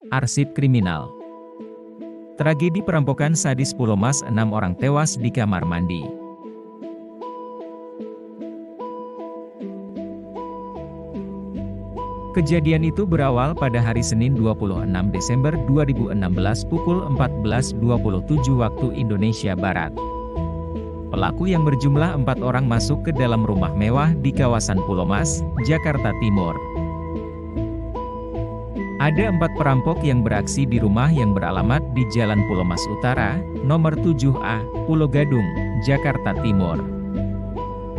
Arsip kriminal. Tragedi perampokan sadis Pulau Mas, 6 orang tewas di kamar mandi. Kejadian itu berawal pada hari Senin 26 Desember 2016 pukul 14.27 waktu Indonesia Barat. Pelaku yang berjumlah 4 orang masuk ke dalam rumah mewah di kawasan Pulau Mas, Jakarta Timur. Ada 4 perampok yang beraksi di rumah yang beralamat di Jalan Pulau Mas Utara, nomor 7A, Pulau Gadung, Jakarta Timur.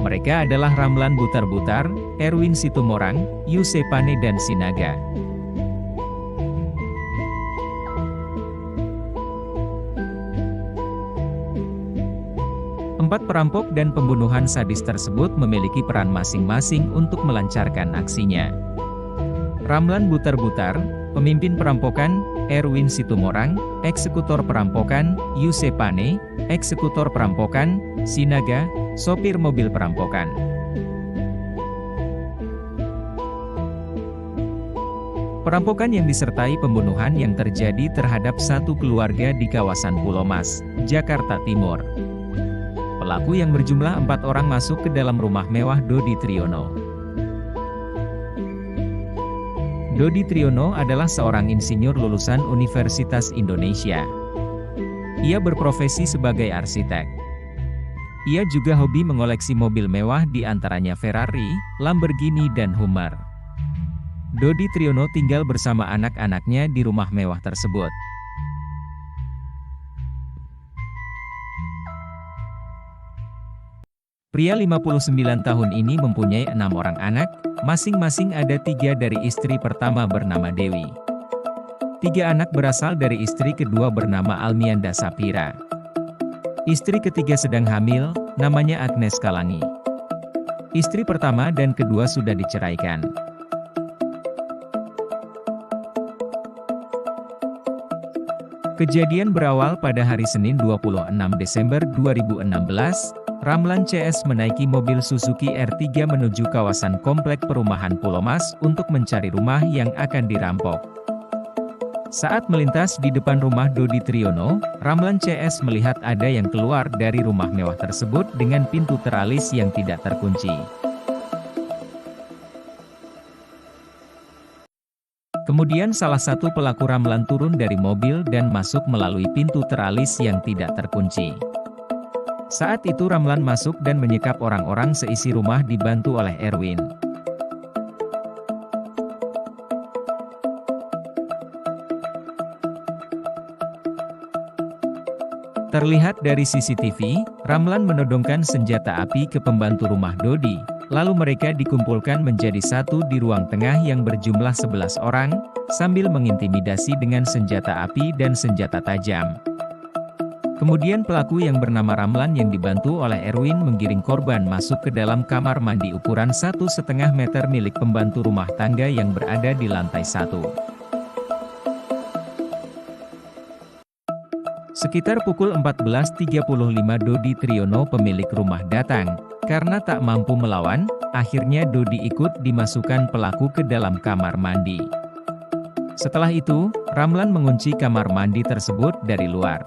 Mereka adalah Ramlan Butar-Butar, Erwin Situmorang, Yusepane dan Sinaga. Empat perampok dan pembunuhan sadis tersebut memiliki peran masing-masing untuk melancarkan aksinya. Ramlan Butar-Butar, pemimpin perampokan; Erwin Situmorang, eksekutor perampokan; Yusepane, eksekutor perampokan; Sinaga, sopir mobil perampokan. Perampokan yang disertai pembunuhan yang terjadi terhadap satu keluarga di kawasan Pulau Mas, Jakarta Timur. Pelaku yang berjumlah 4 orang masuk ke dalam rumah mewah Dodi Triyono. Dodi Triyono adalah seorang insinyur lulusan Universitas Indonesia. Ia berprofesi sebagai arsitek. Ia juga hobi mengoleksi mobil mewah di antaranya Ferrari, Lamborghini dan Hummer. Dodi Triyono tinggal bersama anak-anaknya di rumah mewah tersebut. Pria 59 tahun ini mempunyai 6 orang anak, masing-masing ada 3 dari istri pertama bernama Dewi. 3 anak berasal dari istri kedua bernama Almianda Sapira. Istri ketiga sedang hamil, namanya Agnes Kalangi. Istri pertama dan kedua sudah diceraikan. Kejadian berawal pada hari Senin 26 Desember 2016, Ramlan CS menaiki mobil Suzuki R3 menuju kawasan komplek perumahan Pulau Mas untuk mencari rumah yang akan dirampok. Saat melintas di depan rumah Dodi Triyono, Ramlan CS melihat ada yang keluar dari rumah mewah tersebut dengan pintu teralis yang tidak terkunci. Kemudian salah satu pelaku Ramlan turun dari mobil dan masuk melalui pintu teralis yang tidak terkunci. Saat itu Ramlan masuk dan menyekap orang-orang seisi rumah dibantu oleh Erwin. Terlihat dari CCTV, Ramlan menodongkan senjata api ke pembantu rumah Dodi, lalu mereka dikumpulkan menjadi satu di ruang tengah yang berjumlah 11 orang, sambil mengintimidasi dengan senjata api dan senjata tajam. Kemudian pelaku yang bernama Ramlan yang dibantu oleh Erwin menggiring korban masuk ke dalam kamar mandi ukuran 1,5 meter milik pembantu rumah tangga yang berada di lantai 1. Sekitar pukul 14.35 Dodi Triyono pemilik rumah datang. Karena tak mampu melawan, akhirnya Dodi ikut dimasukkan pelaku ke dalam kamar mandi. Setelah itu, Ramlan mengunci kamar mandi tersebut dari luar.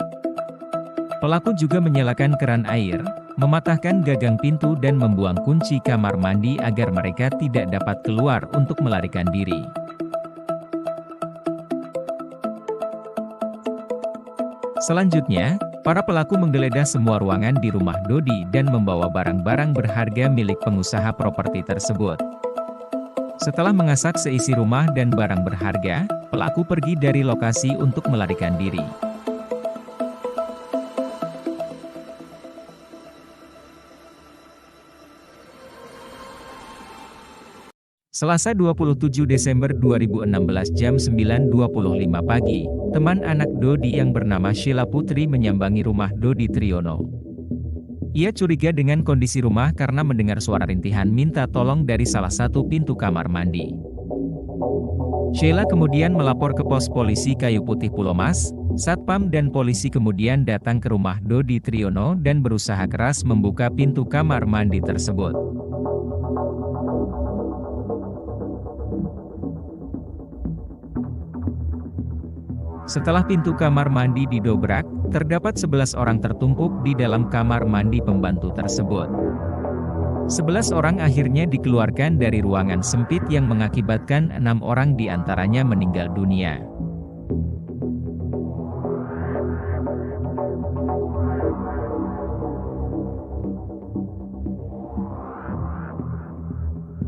Pelaku juga menyalakan keran air, mematahkan gagang pintu dan membuang kunci kamar mandi agar mereka tidak dapat keluar untuk melarikan diri. Selanjutnya, para pelaku menggeledah semua ruangan di rumah Dodi dan membawa barang-barang berharga milik pengusaha properti tersebut. Setelah mengasak seisi rumah dan barang berharga, pelaku pergi dari lokasi untuk melarikan diri. Selasa 27 Desember 2016 jam 9.25 pagi, teman anak Dodi yang bernama Sheila Putri menyambangi rumah Dodi Triyono. Ia curiga dengan kondisi rumah karena mendengar suara rintihan minta tolong dari salah satu pintu kamar mandi. Sheila kemudian melapor ke pos polisi Kayu Putih Pulau Mas. Satpam dan polisi kemudian datang ke rumah Dodi Triyono dan berusaha keras membuka pintu kamar mandi tersebut. Setelah pintu kamar mandi didobrak, terdapat 11 orang tertumpuk di dalam kamar mandi pembantu tersebut. 11 orang akhirnya dikeluarkan dari ruangan sempit yang mengakibatkan 6 orang diantaranya meninggal dunia.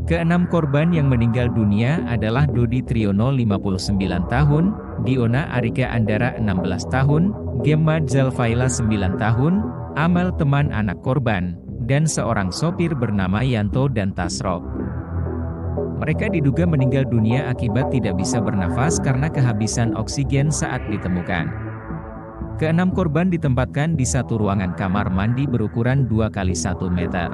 Keenam korban yang meninggal dunia adalah Dodi Triyono 59 tahun, Diona Arika Andara 16 tahun, Gemma Zalfaila 9 tahun, Amel teman anak korban, dan seorang sopir bernama Yanto dan Tasrok. Mereka diduga meninggal dunia akibat tidak bisa bernafas karena kehabisan oksigen saat ditemukan. Keenam korban ditempatkan di satu ruangan kamar mandi berukuran 2 x 1 meter.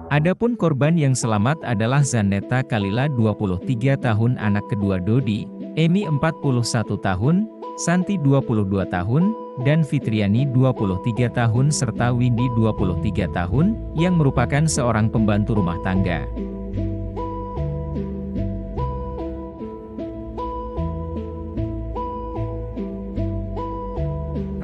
Adapun korban yang selamat adalah Zaneta Kalila 23 tahun anak kedua Dodi, Emi 41 tahun, Santi 22 tahun, dan Fitriani 23 tahun serta Windy 23 tahun, yang merupakan seorang pembantu rumah tangga.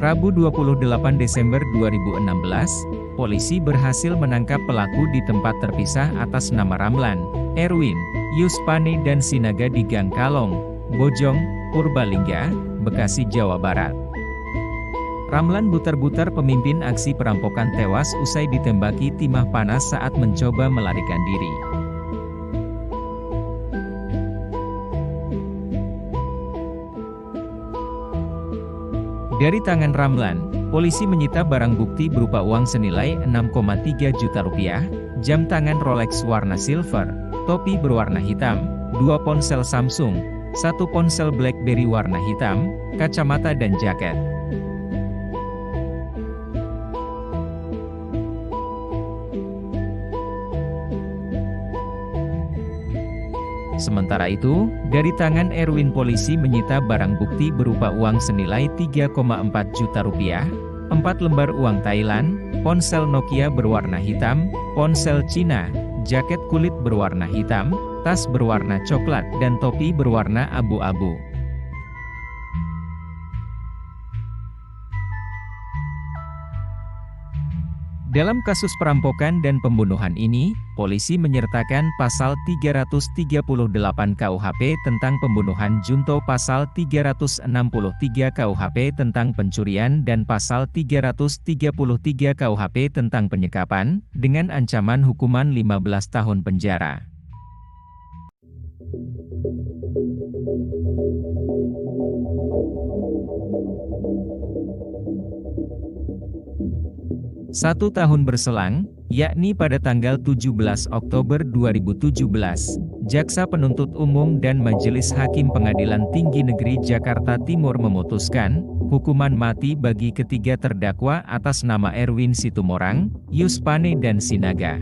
Rabu 28 Desember 2016, polisi berhasil menangkap pelaku di tempat terpisah atas nama Ramlan, Erwin, Yuspane dan Sinaga di Gang Kalong, Bojong, Purbalingga, Bekasi, Jawa Barat. Ramlan Butar-Butar pemimpin aksi perampokan tewas usai ditembaki timah panas saat mencoba melarikan diri. Dari tangan Ramlan, polisi menyita barang bukti berupa uang senilai 6,3 juta rupiah, jam tangan Rolex warna silver, topi berwarna hitam, 2 ponsel Samsung, 1 ponsel BlackBerry warna hitam, kacamata dan jaket. Sementara itu, dari tangan Erwin polisi menyita barang bukti berupa uang senilai 3,4 juta rupiah, 4 lembar uang Thailand, ponsel Nokia berwarna hitam, ponsel Cina, jaket kulit berwarna hitam, tas berwarna coklat dan topi berwarna abu-abu. Dalam kasus perampokan dan pembunuhan ini, polisi menyertakan pasal 338 KUHP tentang pembunuhan junto, pasal 363 KUHP tentang pencurian dan pasal 333 KUHP tentang penyekapan, dengan ancaman hukuman 15 tahun penjara. Satu tahun berselang, yakni pada tanggal 17 Oktober 2017, Jaksa Penuntut Umum dan Majelis Hakim Pengadilan Tinggi Negeri Jakarta Timur memutuskan hukuman mati bagi ketiga terdakwa atas nama Erwin Situmorang, Yuspane dan Sinaga.